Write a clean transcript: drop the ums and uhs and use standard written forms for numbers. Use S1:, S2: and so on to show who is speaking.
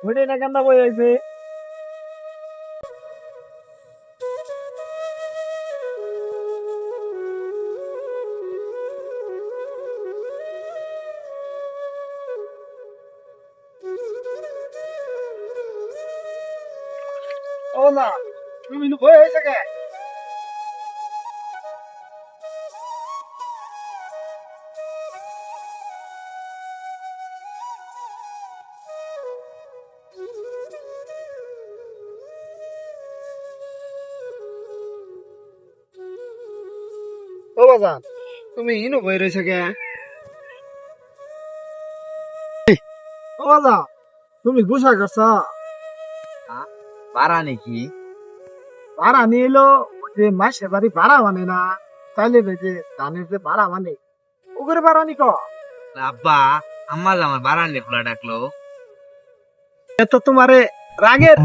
S1: ওইটাই না কান্দা বই আছে। ও না, তুমি বই হয়েছে কে? ও বাজান, তুমি ইনু বই রয়েছে কে? ও বাজান, তুমি গুসা করছ?
S2: পারা নাকি?
S1: ভাড়া নিয়ে এলো, যে মাসে বাড়ি ভাড়া মানে না, চাইলে যে ধানের যে ভাড়া মানে ওগুলো ভাড়া নি ক?
S2: আব্বা আম্মা আমার বারান্দে খোলা ডাকলো।
S1: এ তো তোমারে রাগের